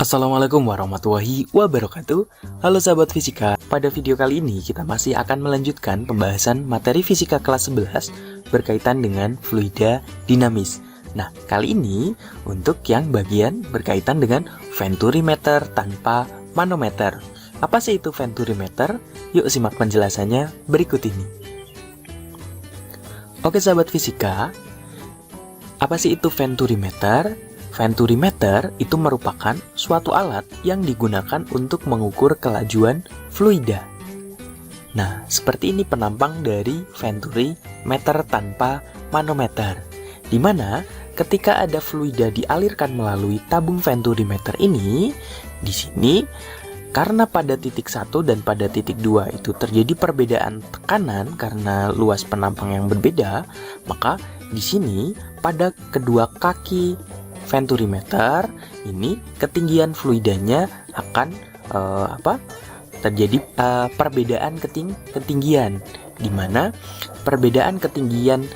Assalamualaikum warahmatullahi wabarakatuh. Halo sahabat fisika, pada video kali ini kita masih akan melanjutkan pembahasan materi fisika kelas 11 berkaitan dengan fluida dinamis. Nah, kali ini untuk yang bagian berkaitan dengan venturimeter tanpa manometer. Apa sih itu venturimeter? Yuk simak penjelasannya berikut ini. Oke sahabat fisika, apa sih itu venturimeter? Venturimeter itu merupakan suatu alat yang digunakan untuk mengukur kelajuan fluida. Nah, seperti ini penampang dari venturimeter tanpa manometer, di mana ketika ada fluida dialirkan melalui tabung venturimeter ini, di sini karena pada titik 1 dan pada titik 2 itu terjadi perbedaan tekanan karena luas penampang yang berbeda, maka di sini pada kedua kaki venturimeter ini ketinggian fluidanya akan terjadi perbedaan ketinggian, di mana perbedaan ketinggian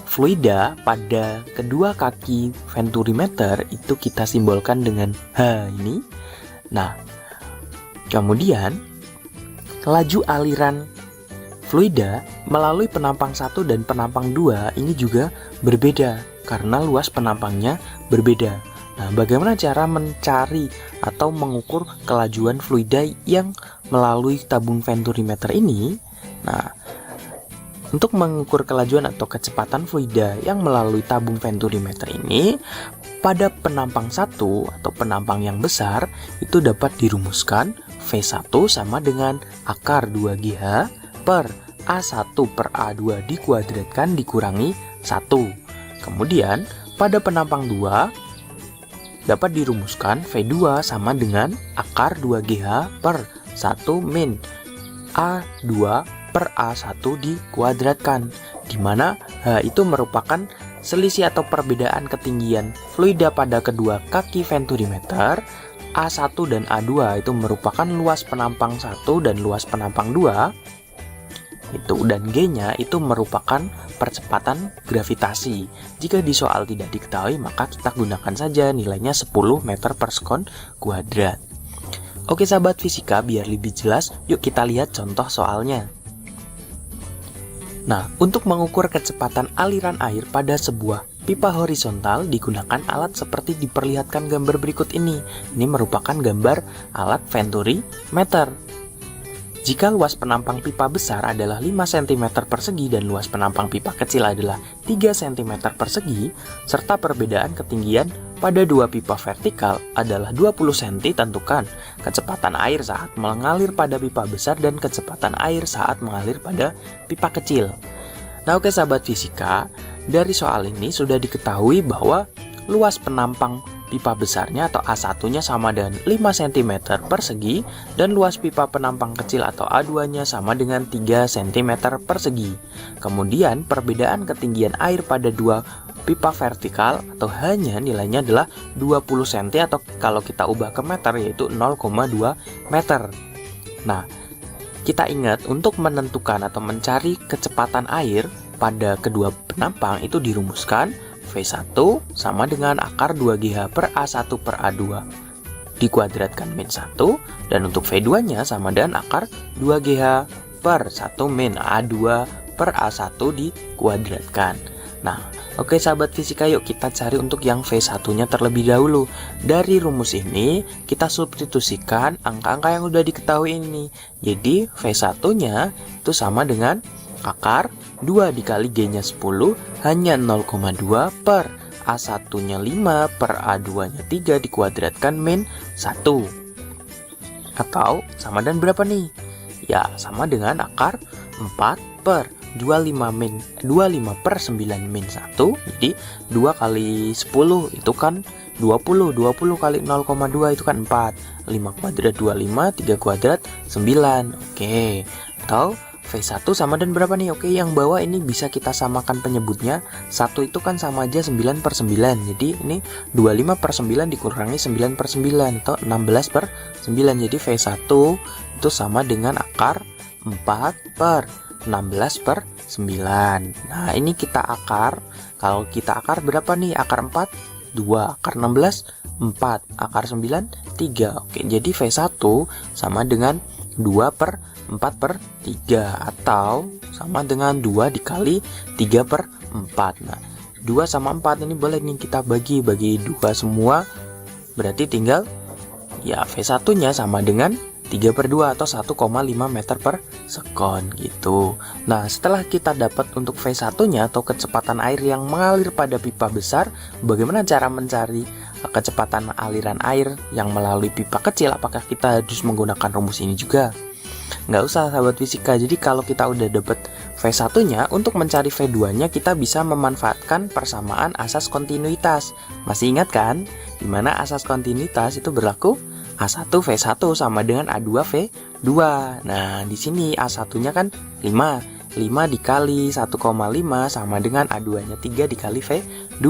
fluida pada kedua kaki venturimeter itu kita simbolkan dengan H ini. Nah, kemudian laju aliran fluida melalui penampang 1 dan penampang 2 ini juga berbeda karena luas penampangnya berbeda. Nah, bagaimana cara mencari atau mengukur kelajuan fluida yang melalui tabung venturimeter ini? Nah, untuk mengukur kelajuan atau kecepatan fluida yang melalui tabung venturimeter ini, pada penampang 1 atau penampang yang besar itu dapat dirumuskan V1 sama dengan akar 2GH per A1 per A2 dikuadratkan dikurangi 1. Kemudian, pada penampang 2 dapat dirumuskan V2 sama dengan akar 2GH per 1 min A2 per A1 dikuadratkan, di mana H itu merupakan selisih atau perbedaan ketinggian fluida pada kedua kaki venturimeter. A1 dan A2 itu merupakan luas penampang 1 dan luas penampang 2 itu, dan G-nya itu merupakan percepatan gravitasi. Jika di soal tidak diketahui, maka kita gunakan saja nilainya 10 meter per sekon kuadrat. Oke sahabat fisika, biar lebih jelas, yuk kita lihat contoh soalnya. Nah, untuk mengukur kecepatan aliran air pada sebuah pipa horizontal digunakan alat seperti diperlihatkan gambar berikut ini. Ini merupakan gambar alat venturimeter. Jika luas penampang pipa besar adalah 5 cm persegi dan luas penampang pipa kecil adalah 3 cm persegi, serta perbedaan ketinggian pada dua pipa vertikal adalah 20 cm, tentukan kecepatan air saat mengalir pada pipa besar dan kecepatan air saat mengalir pada pipa kecil. Nah, oke sahabat fisika, dari soal ini sudah diketahui bahwa luas penampang pipa besarnya atau A1-nya sama dengan 5 cm persegi dan luas pipa penampang kecil atau A2-nya sama dengan 3 cm persegi. Kemudian perbedaan ketinggian air pada dua pipa vertikal atau hanya nilainya adalah 20 cm atau kalau kita ubah ke meter yaitu 0,2 meter. Nah, kita ingat untuk menentukan atau mencari kecepatan air pada kedua penampang itu dirumuskan V1 sama dengan akar 2GH per A1 per A2 dikuadratkan min 1, dan untuk V2 nya sama dengan akar 2GH per 1 min A2 per A1 dikuadratkan. Nah, oke sahabat fisika, yuk kita cari untuk yang V1 nya terlebih dahulu. Dari rumus ini kita substitusikan angka-angka yang sudah diketahui ini. Jadi V1 nya itu sama dengan akar 2 dikali G-nya 10 hanya 0,2 per A1-nya 5 per A2-nya 3 dikuadratkan min 1. Atau sama dengan berapa nih? Ya, sama dengan akar 4 per 25 per 9 min 1. Jadi 2 kali 10 itu kan 20 kali 0,2 itu kan 4. 5 kuadrat 25, 3 kuadrat 9. Oke. Atau V1 sama dan berapa nih? Oke, yang bawah ini bisa kita samakan penyebutnya. 1 itu kan sama aja 9 per 9. Jadi ini 25 per 9 dikurangi 9 per 9 atau 16 per 9. Jadi V1 itu sama dengan akar 4 per 16 per 9. Nah, ini kita akar. Kalau kita akar berapa nih? Akar 4 2, akar 16, 4, akar 9, 3. Oke, jadi V1 sama dengan 2 per 4 per 3, atau sama dengan 2 dikali 3 per 4. Nah, 2 sama 4 ini boleh nih kita bagi 2 semua, berarti tinggal ya V1 nya sama dengan 3 per 2 atau 1,5 meter per sekon gitu. Nah, setelah kita dapat untuk V1 nya atau kecepatan air yang mengalir pada pipa besar, bagaimana cara mencari kecepatan aliran air yang melalui pipa kecil? Apakah kita harus menggunakan rumus ini juga? Nggak usah sahabat fisika. Jadi kalau kita udah dapat V1 nya, untuk mencari V2 nya kita bisa memanfaatkan persamaan asas kontinuitas. Masih ingat kan? Dimana asas kontinuitas itu berlaku A1 V1 sama dengan A2 V2. Nah, di sini A1-nya kan 5. 5 dikali 1,5 sama dengan A2-nya 3 dikali V2.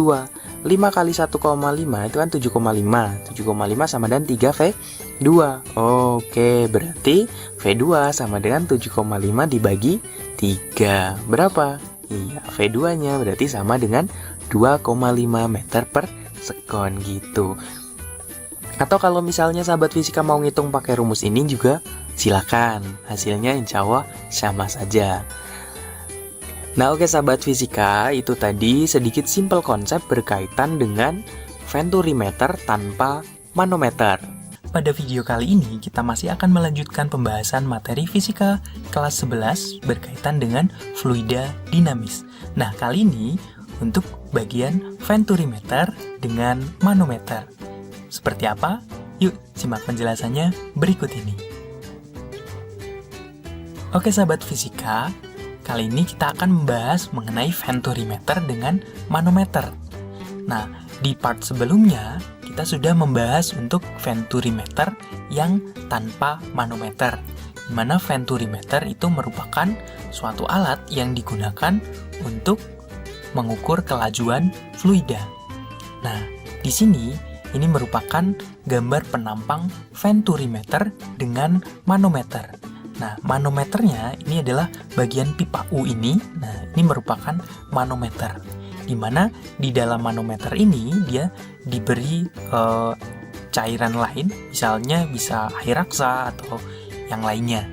5 kali 1,5 itu kan 7,5. 7,5 sama dengan 3 V2. Oke, berarti V2 sama dengan 7,5 dibagi 3. Berapa? Iya, V2-nya berarti sama dengan 2,5 meter per sekon gitu. Atau kalau misalnya sahabat fisika mau ngitung pakai rumus ini juga silakan. Hasilnya insya Allah sama saja. Nah, oke sahabat fisika, itu tadi sedikit simpel konsep berkaitan dengan venturimeter tanpa manometer. Pada video kali ini kita masih akan melanjutkan pembahasan materi fisika kelas 11 berkaitan dengan fluida dinamis. Nah, kali ini untuk bagian venturimeter dengan manometer. Seperti apa? Yuk, simak penjelasannya berikut ini. Oke sahabat fisika, kali ini kita akan membahas mengenai venturimeter dengan manometer. Nah, di part sebelumnya kita sudah membahas untuk venturimeter yang tanpa manometer, di mana venturimeter itu merupakan suatu alat yang digunakan untuk mengukur kelajuan fluida. Nah, di sini ini merupakan gambar penampang venturimeter dengan manometer. Nah, manometernya ini adalah bagian pipa U ini. Nah, ini merupakan manometer. Di mana di dalam manometer ini dia diberi cairan lain, misalnya bisa air raksa atau yang lainnya.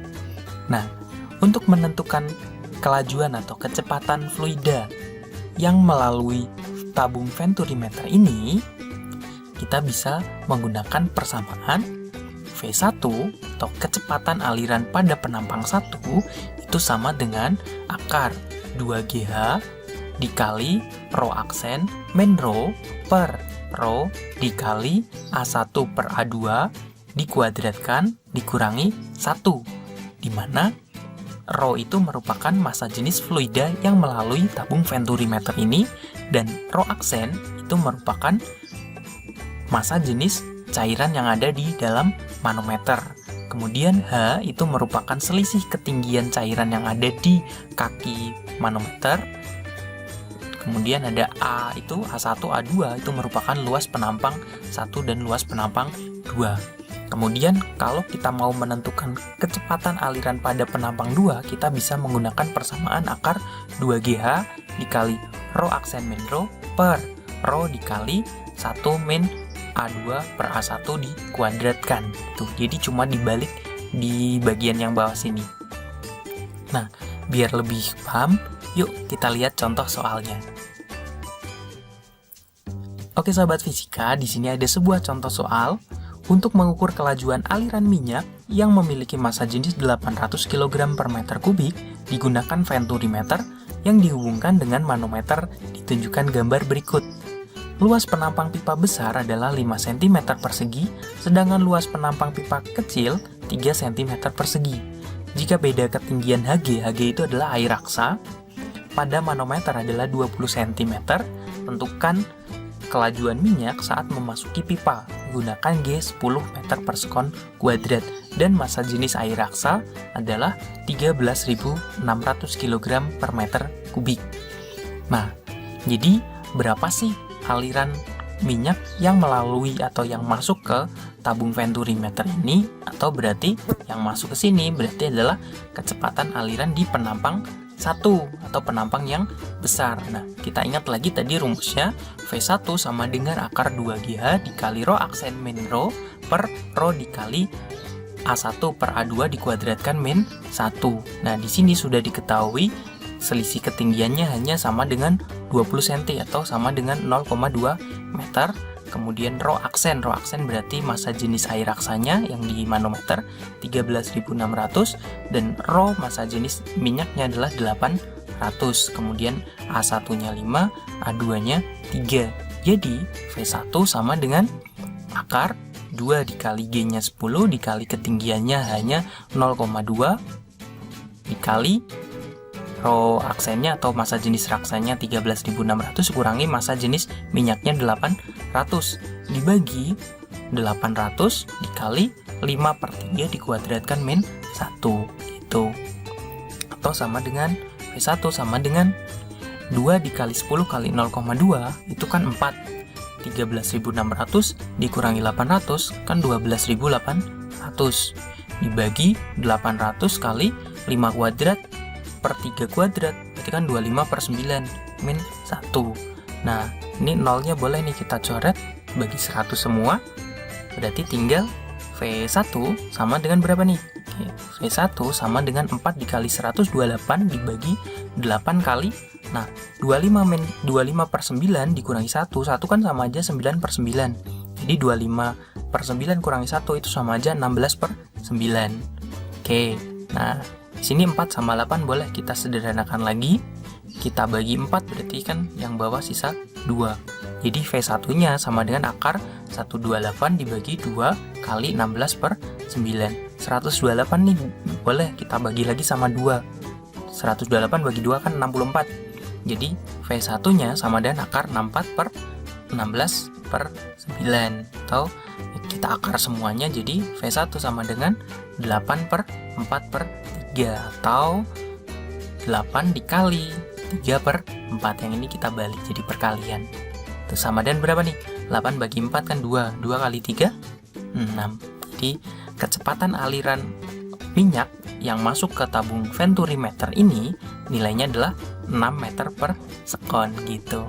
Nah, untuk menentukan kelajuan atau kecepatan fluida yang melalui tabung venturimeter ini, kita bisa menggunakan persamaan V1 atau kecepatan aliran pada penampang 1 itu sama dengan akar 2GH dikali rho aksen min rho per rho dikali A1 per A2 dikuadratkan dikurangi 1, di mana rho itu merupakan massa jenis fluida yang melalui tabung venturimeter ini, dan rho aksen itu merupakan massa jenis cairan yang ada di dalam manometer. Kemudian H itu merupakan selisih ketinggian cairan yang ada di kaki manometer. Kemudian ada A itu A1, A2 itu merupakan luas penampang 1 dan luas penampang 2. Kemudian kalau kita mau menentukan kecepatan aliran pada penampang 2, kita bisa menggunakan persamaan akar 2GH dikali rho aksen min rho per rho dikali 1 min A2 per A1 dikuadratkan. Tuh, jadi cuma dibalik di bagian yang bawah sini. Nah, biar lebih paham, yuk kita lihat contoh soalnya. Oke sahabat fisika, di sini ada sebuah contoh soal untuk mengukur kelajuan aliran minyak yang memiliki massa jenis 800 kg per meter kubik digunakan venturimeter yang dihubungkan dengan manometer ditunjukkan gambar berikut. Luas penampang pipa besar adalah 5 cm persegi, sedangkan luas penampang pipa kecil 3 cm persegi. Jika beda ketinggian Hg itu adalah air raksa, pada manometer adalah 20 cm, tentukan kelajuan minyak saat memasuki pipa, gunakan G 10 meter per sekon kuadrat, dan massa jenis air raksa adalah 13.600 kg per meter kubik. Nah, jadi berapa sih aliran minyak yang melalui atau yang masuk ke tabung venturimeter ini? Atau berarti yang masuk ke sini berarti adalah kecepatan aliran di penampang V1 atau penampang yang besar. Nah, kita ingat lagi tadi rumusnya V1 sama dengan akar 2GH dikali rho aksen min rho per rho dikali A1 per A2 dikuadratkan min 1. Nah, di sini sudah diketahui selisih ketinggiannya hanya sama dengan 20 cm atau sama dengan 0,2 meter. Kemudian rho aksen berarti massa jenis air aksanya yang di manometer 13.600 dan rho massa jenis minyaknya adalah 800. Kemudian A1-nya 5, A2-nya 3. Jadi V1 sama dengan akar 2 dikali G-nya 10 dikali ketinggiannya hanya 0,2 dikali rho aksennya atau massa jenis raksanya 13.600 kurangi massa jenis minyaknya 800 dibagi 800 dikali 5/3 dikuadratkan min 1 gitu. Atau sama dengan V1 sama dengan 2 dikali 10 kali 0,2 itu kan 4. 13.600 dikurangi 800 kan 12.800 dibagi 800 kali 5 kuadrat per 3 kuadrat berarti kan 25/9 min 1. Nah, ini nolnya boleh nih kita coret bagi 100 semua. Berarti tinggal V1 sama dengan berapa nih? Oke, V1 sama dengan 4 dikali 128 dibagi 8 kali. Nah, 25/9 dikurangi 1 kan sama aja 9/9. Jadi 25/9 kurangi 1 itu sama aja 16/9. Oke, nah di sini 4 sama 8 boleh kita sederhanakan lagi. Kita bagi 4 berarti kan yang bawah sisa 2. Jadi V1-nya sama dengan akar 128 dibagi 2 kali 16/9. 128 nih boleh kita bagi lagi sama 2. 128 bagi 2 kan 64. Jadi V1-nya sama dengan akar 64/16/9. Atau kita akar semuanya jadi V1 sama dengan 8/4/3 atau 8 dikali 3/4. Yang ini kita balik jadi perkalian. Itu sama dengan berapa nih? 8 bagi 4 kan 2. 2 kali 3 6. Jadi kecepatan aliran minyak yang masuk ke tabung venturimeter ini nilainya adalah 6 meter per sekon gitu.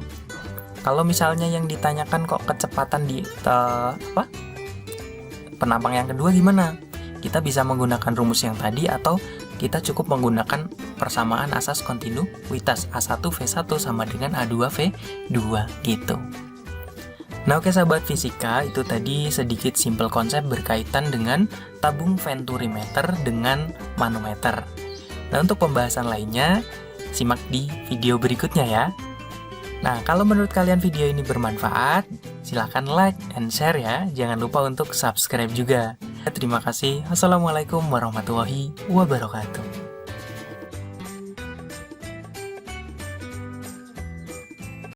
Kalau misalnya yang ditanyakan kok kecepatan di penampang yang kedua gimana? Kita bisa menggunakan rumus yang tadi atau kita cukup menggunakan persamaan asas kontinuitas A1 V1 sama dengan A2 V2 gitu. Nah oke sahabat fisika, itu tadi sedikit simpel konsep berkaitan dengan tabung venturimeter dengan manometer. Nah untuk pembahasan lainnya, simak di video berikutnya ya. Nah kalau menurut kalian video ini bermanfaat, silahkan like and share ya. Jangan lupa untuk subscribe juga. Terima kasih. Assalamualaikum warahmatullahi wabarakatuh.